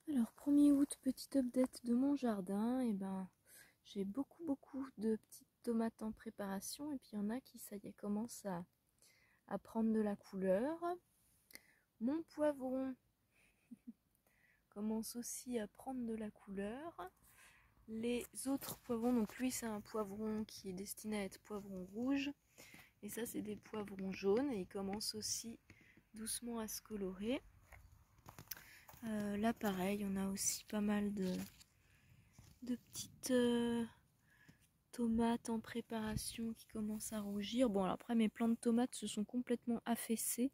Alors 1er août, petite update de mon jardin. Et ben j'ai beaucoup de petites tomates en préparation. Et puis il y en a qui, ça y est, commencent à prendre de la couleur. Mon poivron commence aussi à prendre de la couleur. Les autres poivrons, donc lui c'est un poivron qui est destiné à être poivron rouge. Et ça c'est des poivrons jaunes et ils commencent aussi doucement à se colorer. Là pareil, on a aussi pas mal de petites tomates en préparation qui commencent à rougir. Bon, alors après mes plants de tomates se sont complètement affaissés.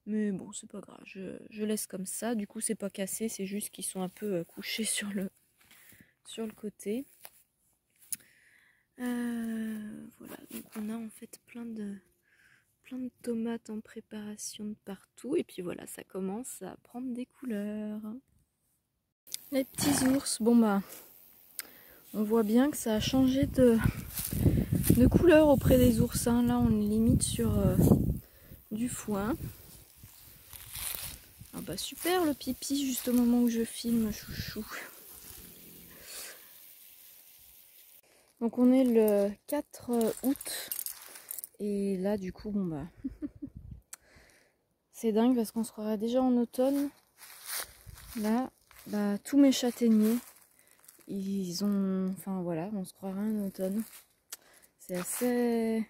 Mais bon, c'est pas grave, je laisse comme ça. Du coup, c'est pas cassé, c'est juste qu'ils sont un peu couchés sur le côté. Voilà, donc on a en fait plein de tomates en préparation de partout. Et puis voilà, ça commence à prendre des couleurs. Les petits ours, bon bah, on voit bien que ça a changé de couleur auprès des oursins. Là, on est limite sur du foin. Ah bah super le pipi juste au moment où je filme, chouchou. Donc on est le 4 août et là du coup bon bah c'est dingue parce qu'on se croirait déjà en automne. Là bah tous mes châtaigniers ils ont, enfin voilà, on se croirait en automne. C'est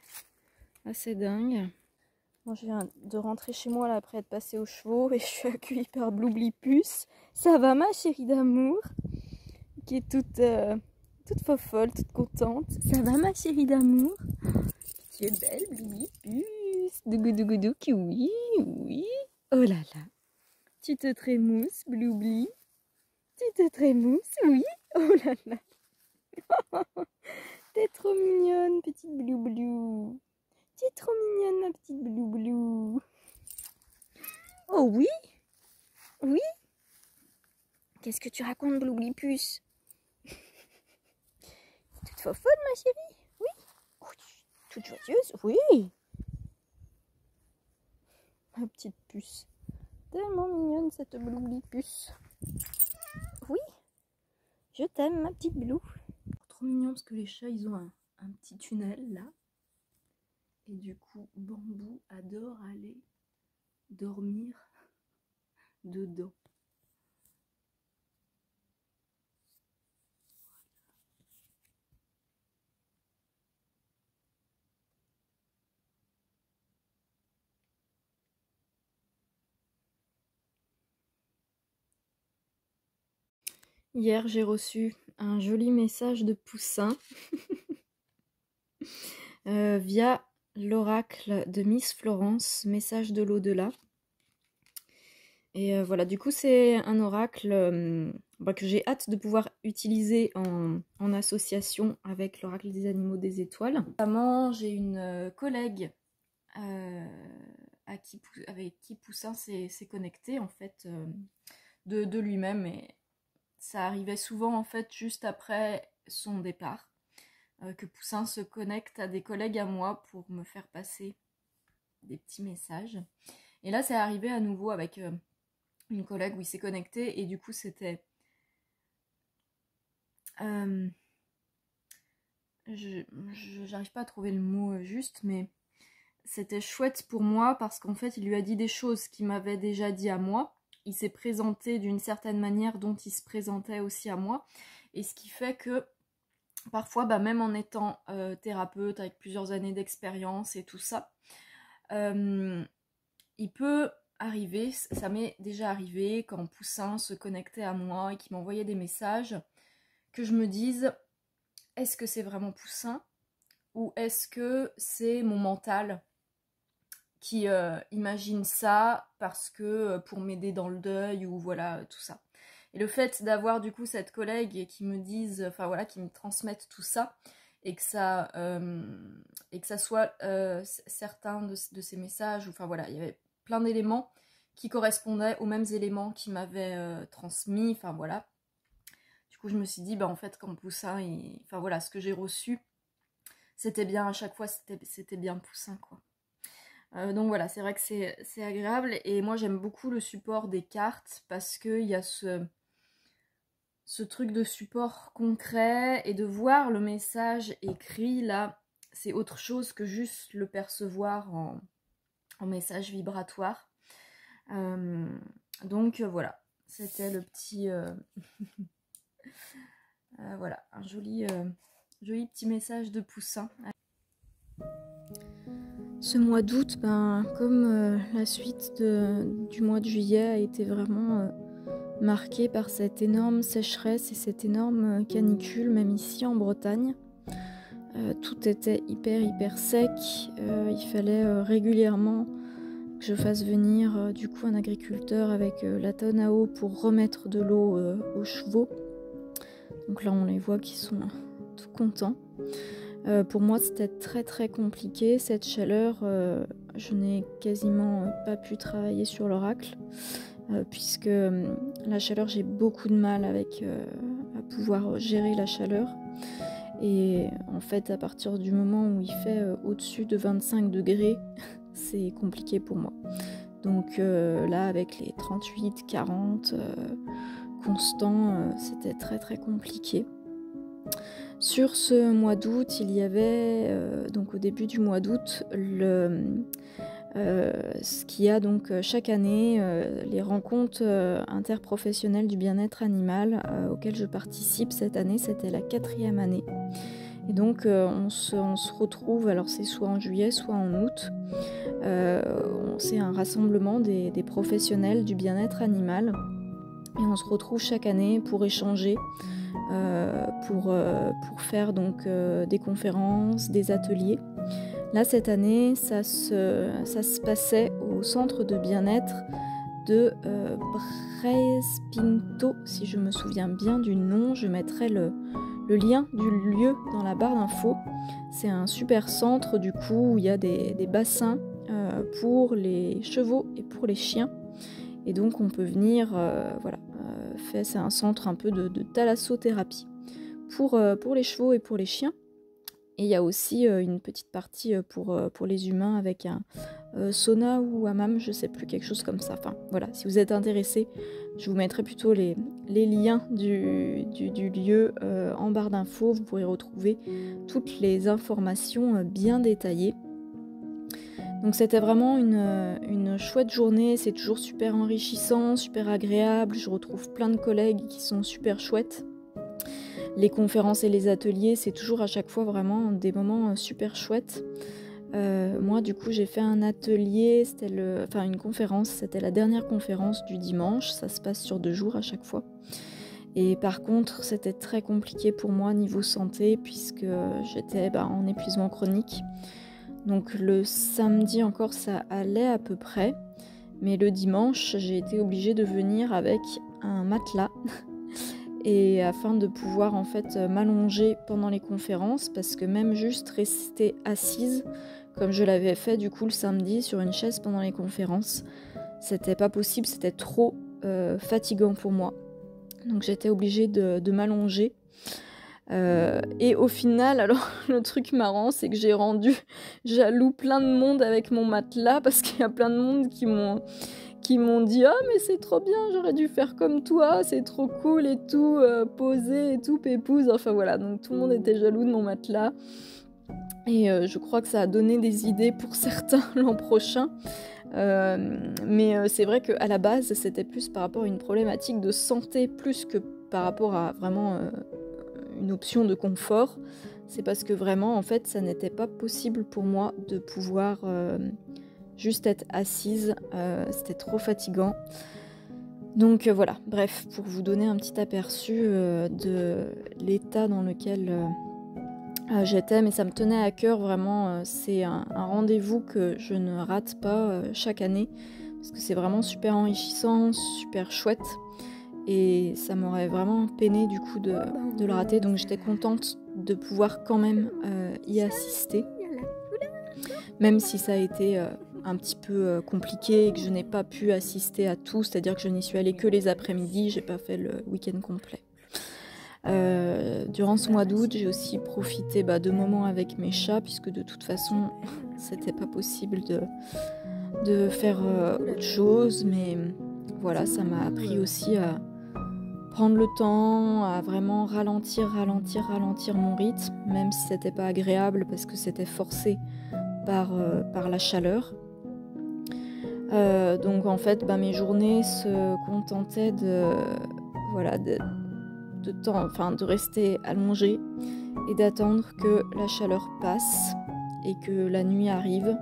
assez dingue. Moi je viens de rentrer chez moi là après être passée aux chevaux et je suis accueillie par Bloublipus. Ça va ma chérie d'amour qui est toute fofolle, toute contente. Ça va ma chérie d'amour? Tu es belle, Bloublipus. Dougou dougou dougou, oui, oui. Oh là là. Tu te trémousses, Bloubli. Tu te trémousses, oui. Oh là là. T'es trop mignonne, petite Bloublou. Tu es trop mignonne, ma petite Bloublou. Oh oui? Oui? Qu'est-ce que tu racontes, Bloublipus? Toute fofolle, ma chérie? Oui? Toute joyeuse? Oui? Ma petite puce. Tellement mignonne cette Bloublipus. Oui? Je t'aime, ma petite Blou. Trop mignon parce que les chats, ils ont un petit tunnel là. Et du coup, Bambou adore aller dormir dedans. Hier, j'ai reçu un joli message de Poussin via l'oracle de Miss Florence, message de l'au-delà. Et voilà, du coup, c'est un oracle que j'ai hâte de pouvoir utiliser en association avec l'oracle des animaux des étoiles. Notamment, j'ai une collègue avec qui Poussin s'est connecté, en fait, de lui-même. Et ça arrivait souvent, en fait, juste après son départ, que Poussin se connecte à des collègues à moi pour me faire passer des petits messages. Et là, c'est arrivé à nouveau avec une collègue où il s'est connecté et du coup c'était j'arrive pas à trouver le mot juste, mais c'était chouette pour moi parce qu'en fait il lui a dit des choses qu'il m'avait déjà dit à moi. Il s'est présenté d'une certaine manière dont il se présentait aussi à moi, et ce qui fait que parfois même en étant thérapeute avec plusieurs années d'expérience et tout ça, il peut arriver, ça m'est déjà arrivé quand Poussin se connectait à moi et qu'il m'envoyait des messages, que je me dise, est-ce que c'est vraiment Poussin ou est-ce que c'est mon mental qui imagine ça parce que pour m'aider dans le deuil ou voilà tout ça. Et le fait d'avoir du coup cette collègue qui me dise, enfin voilà, qui me transmette tout ça et que ça soit certains de ces messages, enfin voilà, il y avait plein d'éléments qui correspondaient aux mêmes éléments qui m'avaient transmis, enfin voilà. Du coup je me suis dit, en fait quand Poussin, enfin voilà, ce que j'ai reçu, c'était bien, à chaque fois c'était bien Poussin quoi. Donc voilà, c'est vrai que c'est agréable, et moi j'aime beaucoup le support des cartes parce qu'il y a ce truc de support concret et de voir le message écrit, là, c'est autre chose que juste le percevoir en message vibratoire. Donc voilà, c'était le petit... voilà, un joli petit message de Poussin. Ce mois d'août, comme la suite du mois de juillet a été vraiment marqué par cette énorme sécheresse et cette énorme canicule, même ici en Bretagne. Tout était hyper sec, il fallait régulièrement que je fasse venir du coup un agriculteur avec la tonne à eau pour remettre de l'eau aux chevaux. Donc là on les voit qui sont tout contents. Pour moi c'était très compliqué, cette chaleur, je n'ai quasiment pas pu travailler sur l'oracle. Puisque la chaleur, j'ai beaucoup de mal à pouvoir gérer la chaleur. Et en fait, à partir du moment où il fait au-dessus de 25 degrés, c'est compliqué pour moi. Donc là, avec les 38, 40 constants, c'était très compliqué. Sur ce mois d'août, il y avait, donc au début du mois d'août, ce qu'il y a donc chaque année, les rencontres interprofessionnelles du bien-être animal auxquelles je participe cette année, c'était la 4e année. Et donc on se retrouve, alors c'est soit en juillet, soit en août. C'est un rassemblement des professionnels du bien-être animal. Et on se retrouve chaque année pour échanger, pour faire donc des conférences, des ateliers. Là, cette année, ça se passait au centre de bien-être de Brespinto, si je me souviens bien du nom. Je mettrai le lien du lieu dans la barre d'infos. C'est un super centre, du coup, où il y a des bassins pour les chevaux et pour les chiens. Et donc, on peut venir, c'est un centre un peu de thalassothérapie pour les chevaux et pour les chiens. Et il y a aussi une petite partie pour les humains avec un sauna ou hammam, je sais plus, quelque chose comme ça. Enfin voilà, si vous êtes intéressés, je vous mettrai plutôt les liens du lieu en barre d'infos. Vous pourrez retrouver toutes les informations bien détaillées. Donc c'était vraiment une chouette journée, c'est toujours super enrichissant, super agréable. Je retrouve plein de collègues qui sont super chouettes. Les conférences et les ateliers, c'est toujours à chaque fois vraiment des moments super chouettes. Moi, du coup, j'ai fait un atelier, une conférence, c'était la dernière conférence du dimanche. Ça se passe sur 2 jours à chaque fois. Et par contre, c'était très compliqué pour moi niveau santé, puisque j'étais en épuisement chronique. Donc le samedi encore, ça allait à peu près. Mais le dimanche, j'ai été obligée de venir avec un matelas. Et afin de pouvoir en fait m'allonger pendant les conférences, parce que même juste rester assise, comme je l'avais fait du coup le samedi sur une chaise pendant les conférences, c'était pas possible, c'était trop fatigant pour moi. Donc j'étais obligée de m'allonger. Et au final, alors le truc marrant, c'est que j'ai rendu jaloux plein de monde avec mon matelas, parce qu'il y a plein de monde qui m'ont dit « Ah mais c'est trop bien, j'aurais dû faire comme toi, c'est trop cool et tout, posé et tout, pépouze ». Enfin voilà, donc tout le monde était jaloux de mon matelas. Et je crois que ça a donné des idées pour certains l'an prochain. Mais c'est vrai qu'à la base, c'était plus par rapport à une problématique de santé, plus que par rapport à vraiment une option de confort. C'est parce que vraiment, en fait, ça n'était pas possible pour moi de pouvoir juste être assise, c'était trop fatigant. Donc voilà, bref, pour vous donner un petit aperçu de l'état dans lequel j'étais, mais ça me tenait à cœur vraiment, c'est un rendez-vous que je ne rate pas chaque année, parce que c'est vraiment super enrichissant, super chouette, et ça m'aurait vraiment peiné du coup de le rater, donc j'étais contente de pouvoir quand même y assister, même si ça a été un petit peu compliqué et que je n'ai pas pu assister à tout, c'est-à-dire que je n'y suis allée que les après-midi, j'ai pas fait le week-end complet. Durant ce mois d'août, j'ai aussi profité de moments avec mes chats, puisque de toute façon, c'était pas possible de faire autre chose, mais voilà, ça m'a appris aussi à prendre le temps, à vraiment ralentir mon rythme, même si c'était pas agréable parce que c'était forcé par la chaleur. Donc en fait, mes journées se contentaient de rester allongée et d'attendre que la chaleur passe et que la nuit arrive.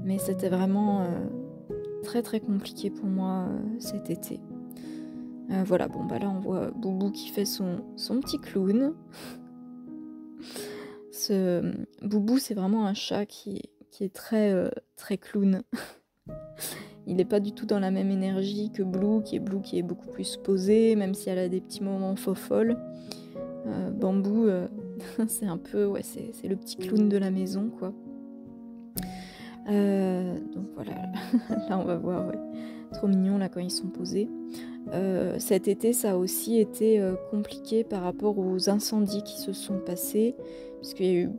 Mais c'était vraiment très très compliqué pour moi cet été. Voilà, là on voit Boubou qui fait son petit clown. Boubou, c'est vraiment un chat qui est très, très clown. Il n'est pas du tout dans la même énergie que Blue, qui est beaucoup plus posée, même si elle a des petits moments fofolles. Bambou, c'est un peu, c'est le petit clown de la maison, quoi. Donc voilà, là on va voir, trop mignon là quand ils sont posés. Cet été, ça a aussi été compliqué par rapport aux incendies qui se sont passés, puisqu'il y a eu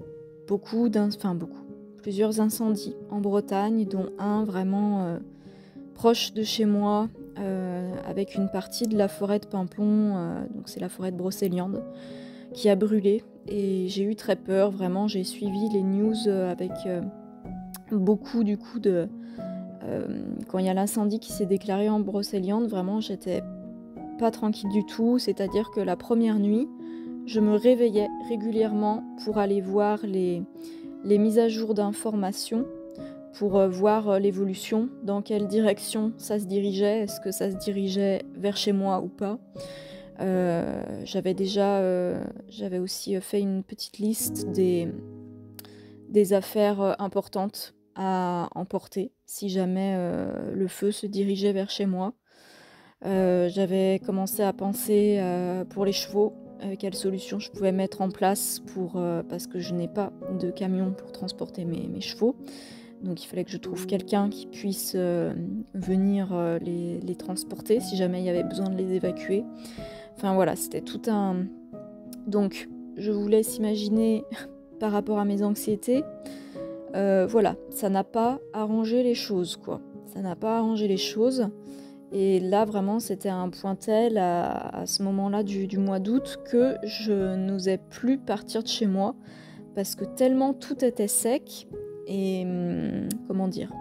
plusieurs incendies en Bretagne, dont un vraiment proche de chez moi, avec une partie de la forêt de Pimplon, donc c'est la forêt de Brocéliande, qui a brûlé. Et j'ai eu très peur, vraiment, j'ai suivi les news avec beaucoup du coup de... quand il y a l'incendie qui s'est déclaré en Brocéliande, vraiment j'étais pas tranquille du tout, c'est-à-dire que la première nuit, je me réveillais régulièrement pour aller voir les mises à jour d'informations, pour voir l'évolution, dans quelle direction ça se dirigeait, est-ce que ça se dirigeait vers chez moi ou pas. J'avais aussi fait une petite liste des affaires importantes à emporter si jamais le feu se dirigeait vers chez moi. J'avais commencé à penser pour les chevaux, quelle solution je pouvais mettre en place parce que je n'ai pas de camion pour transporter mes chevaux. Donc il fallait que je trouve quelqu'un qui puisse venir les transporter si jamais il y avait besoin de les évacuer. Enfin voilà, c'était tout un... Donc je vous laisse imaginer par rapport à mes anxiétés. Voilà, ça n'a pas arrangé les choses, quoi. Ça n'a pas arrangé les choses. Et là, vraiment, c'était un point tel à ce moment-là du mois d'août que je n'osais plus partir de chez moi parce que tellement tout était sec et... comment dire ?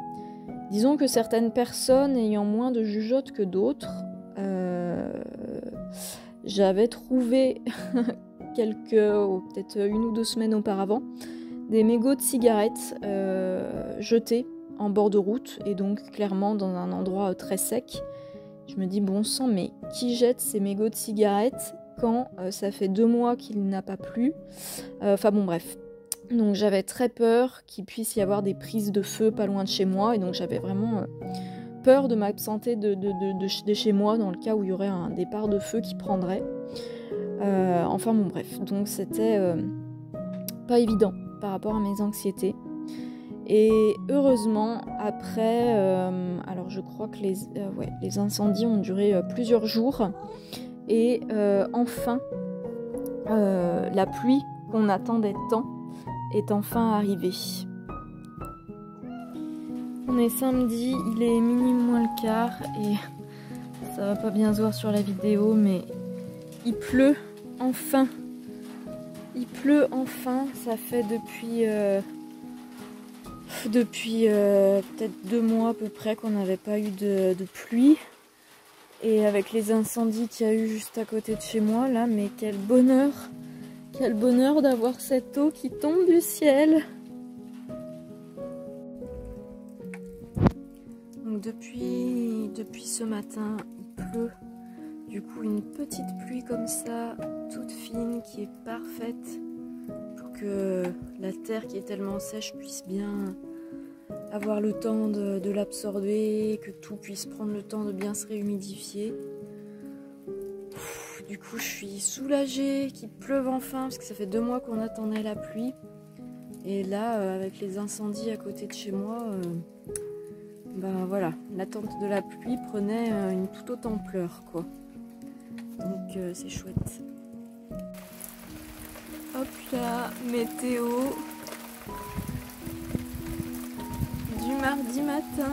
Disons que certaines personnes ayant moins de jugeote que d'autres, j'avais trouvé peut-être 1 ou 2 semaines auparavant, des mégots de cigarettes jetés en bord de route et donc clairement dans un endroit très sec. Je me dis bon sang, mais qui jette ces mégots de cigarettes quand ça fait 2 mois qu'il n'a pas plu. Enfin bon bref. Donc j'avais très peur qu'il puisse y avoir des prises de feu pas loin de chez moi et donc j'avais vraiment peur de m'absenter de chez moi dans le cas où il y aurait un départ de feu qui prendrait. Enfin bon bref, donc c'était pas évident par rapport à mes anxiétés. Et heureusement, après, alors je crois que les incendies ont duré plusieurs jours. Et enfin, la pluie qu'on attendait tant est enfin arrivée. On est samedi, il est minuit moins le quart et ça va pas bien se voir sur la vidéo, mais il pleut enfin. Il pleut enfin, ça fait depuis peut-être 2 mois à peu près qu'on n'avait pas eu de pluie. Et avec les incendies qu'il y a eu juste à côté de chez moi là, mais quel bonheur d'avoir cette eau qui tombe du ciel. Donc depuis ce matin, il pleut. Du coup, une petite pluie comme ça, toute fine, qui est parfaite pour que la terre qui est tellement sèche puisse bien avoir le temps de l'absorber, que tout puisse prendre le temps de bien se réhumidifier. Du coup, je suis soulagée qu'il pleuve enfin, parce que ça fait 2 mois qu'on attendait la pluie. Et là, avec les incendies à côté de chez moi, voilà, l'attente de la pluie prenait une toute autre ampleur, quoi. Donc c'est chouette. Hop là, météo du mardi matin.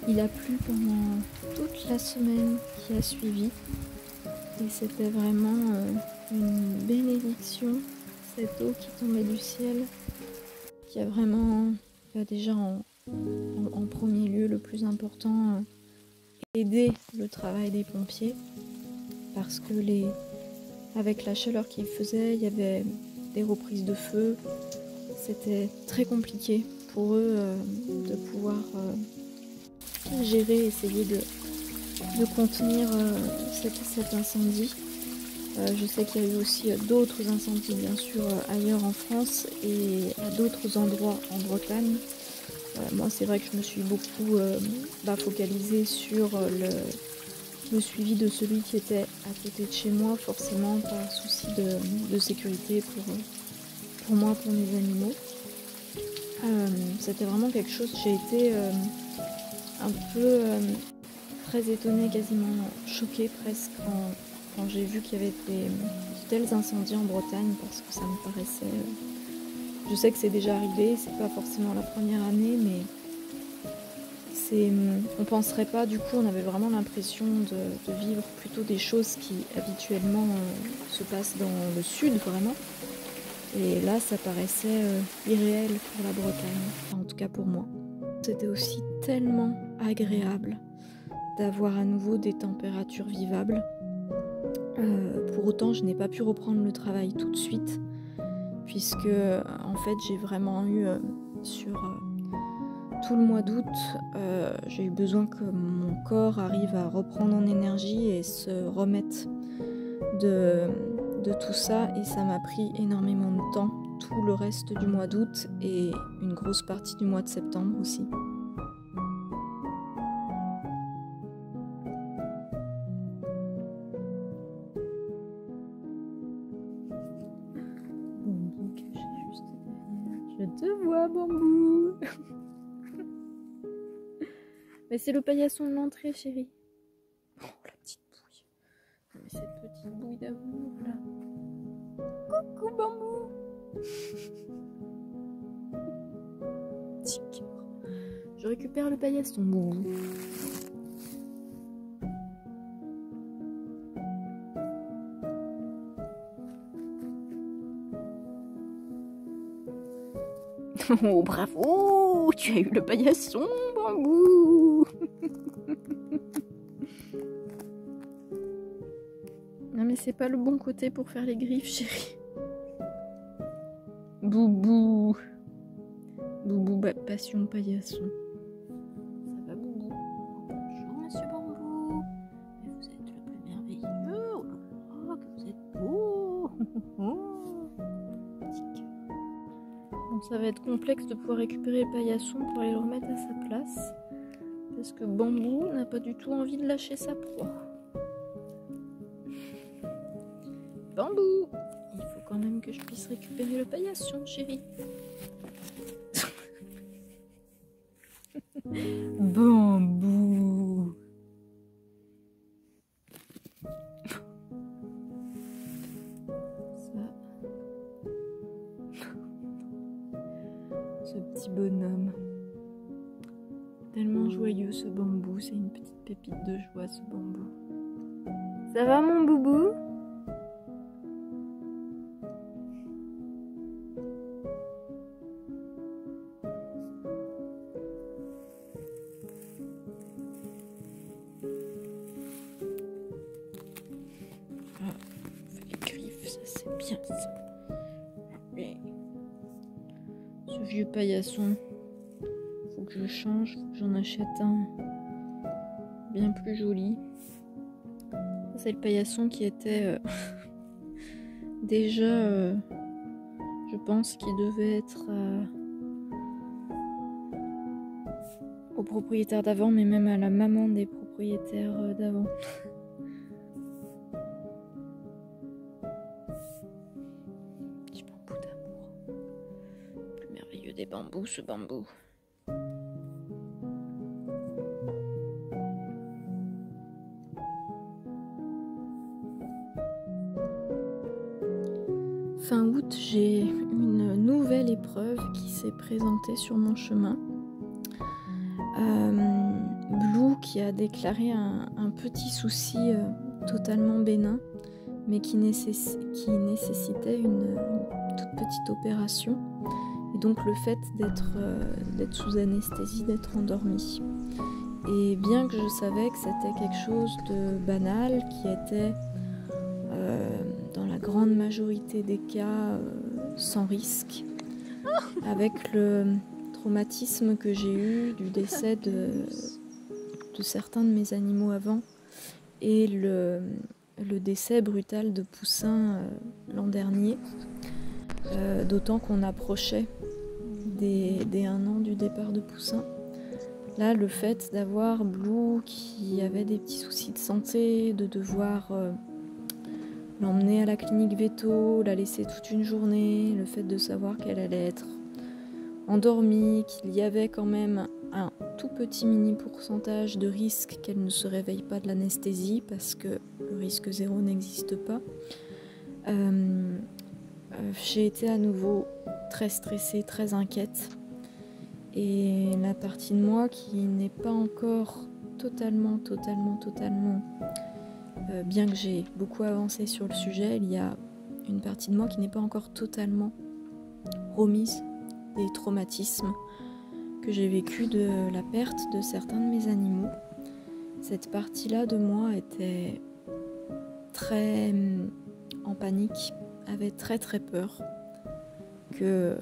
Il a plu pendant toute la semaine qui a suivi et c'était vraiment une bénédiction, cette eau qui tombait du ciel, qui a vraiment, déjà en premier lieu, le plus important, aidé le travail des pompiers parce que avec la chaleur qu'il faisait, il y avait des reprises de feu, c'était très compliqué pour eux de pouvoir gérer, essayer de contenir cet incendie. Je sais qu'il y a eu aussi d'autres incendies bien sûr ailleurs en France et à d'autres endroits en Bretagne. Moi c'est vrai que je me suis beaucoup focalisée sur le suivi de celui qui était à côté de chez moi, forcément par souci de sécurité pour moi, pour mes animaux. C'était vraiment quelque chose, j'ai été un peu très étonnée, quasiment choquée presque quand j'ai vu qu'il y avait de tels incendies en Bretagne parce que ça me paraissait... je sais que c'est déjà arrivé, c'est pas forcément la première année, mais on penserait pas, du coup on avait vraiment l'impression de vivre plutôt des choses qui habituellement se passent dans le sud vraiment. Et là ça paraissait irréel pour la Bretagne, enfin, en tout cas pour moi. C'était aussi tellement agréable d'avoir à nouveau des températures vivables. Pour autant, je n'ai pas pu reprendre le travail tout de suite, puisque en fait, j'ai vraiment eu sur tout le mois d'août, j'ai eu besoin que mon corps arrive à reprendre en énergie et se remettre de tout ça, et ça m'a pris énormément de temps, tout le reste du mois d'août et une grosse partie du mois de septembre aussi. Je te vois, Bambou. Mais c'est le paillasson de l'entrée, chérie. Oh, la petite bouille. Mais cette petite bouille d'amour, là. Coucou, Bambou. Petit cœur. Je récupère le paillasson, Bambou. Oh, bravo! Tu as eu le paillasson, Bambou! Non, mais c'est pas le bon côté pour faire les griffes, chérie. Boubou! Boubou, passion paillasson. Ça va, Boubou? Bonjour, monsieur Bambou. Mais vous êtes le plus merveilleux. Oh là là, que vous êtes beau! Bon, ça va être complexe de pouvoir récupérer le paillasson pour aller le remettre à sa place. Parce que Bambou n'a pas du tout envie de lâcher sa proie. Bambou! Il faut quand même que je puisse récupérer le paillasson, chérie. Bambou! Ce petit bonhomme. Tellement joyeux ce Bambou, c'est une petite pépite de joie ce Bambou. Ça va mon boubou? Ah, on fait les griffes, ça c'est bien ça. Mais ce vieux paillasson, faut que je change, faut que j'en achète un bien plus joli. C'est le paillasson qui était déjà, je pense qu'il devait être au propriétaire d'avant, mais même à la maman des propriétaires d'avant. Petit Bambou d'amour. Le plus merveilleux des bambous, ce Bambou. Fin août, j'ai une nouvelle épreuve qui s'est présentée sur mon chemin. Blue qui a déclaré un petit souci totalement bénin, mais qui nécessitait une toute petite opération. Et donc le fait d'être sous anesthésie, d'être endormie. Et bien que je savais que c'était quelque chose de banal, qui était dans la grande majorité des cas sans risque, avec le traumatisme que j'ai eu du décès de certains de mes animaux avant et le décès brutal de Poussin l'an dernier, d'autant qu'on approchait des 1 an du départ de Poussin. Là, le fait d'avoir Blue qui avait des petits soucis de santé, de devoir l'emmener à la clinique veto, la laisser toute une journée, le fait de savoir qu'elle allait être endormie, qu'il y avait quand même un tout petit mini pourcentage de risque qu'elle ne se réveille pas de l'anesthésie, parce que le risque 0 n'existe pas. J'ai été à nouveau très stressée, très inquiète. Et la partie de moi qui n'est pas encore totalement, bien que j'ai beaucoup avancé sur le sujet, il y a une partie de moi qui n'est pas encore totalement remise des traumatismes que j'ai vécu de la perte de certains de mes animaux. Cette partie-là de moi était très en panique, avait très peur que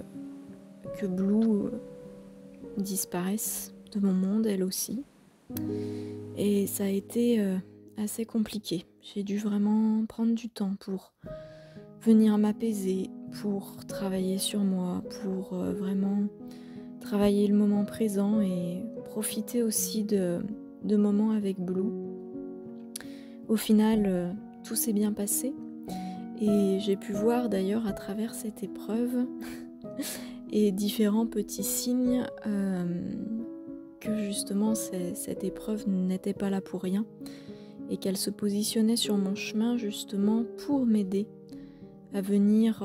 Blue disparaisse de mon monde, elle aussi. Et ça a été assez compliqué. J'ai dû vraiment prendre du temps pour venir m'apaiser, pour travailler sur moi, pour vraiment travailler le moment présent et profiter aussi de moments avec Blue. Au final, tout s'est bien passé et j'ai pu voir d'ailleurs à travers cette épreuve et différents petits signes que justement cette épreuve n'était pas là pour rien et qu'elle se positionnait sur mon chemin justement pour m'aider à venir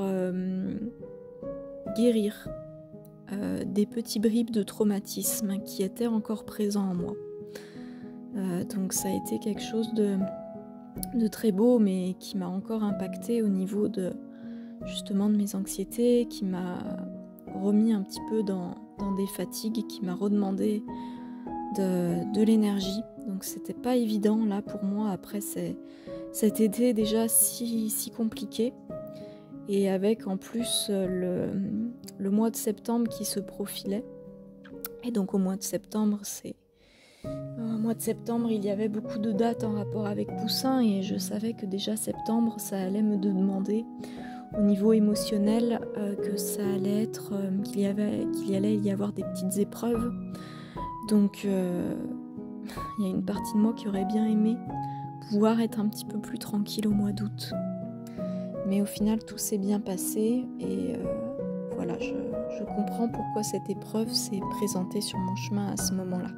guérir des petits bribes de traumatisme qui étaient encore présents en moi. Donc ça a été quelque chose de très beau, mais qui m'a encore impacté au niveau de justement de mes anxiétés, qui m'a remis un petit peu dans des fatigues, qui m'a redemandé de l'énergie. Donc c'était pas évident là pour moi après cet été déjà si compliqué. Et avec en plus le mois de septembre qui se profilait. Et donc au mois de septembre, il y avait beaucoup de dates en rapport avec Poussin et je savais que déjà septembre, ça allait me demander au niveau émotionnel que ça allait être, qu'il allait y avoir des petites épreuves. Donc il y a une partie de moi qui aurait bien aimé pouvoir être un petit peu plus tranquille au mois d'août. Mais au final, tout s'est bien passé et voilà, je comprends pourquoi cette épreuve s'est présentée sur mon chemin à ce moment-là.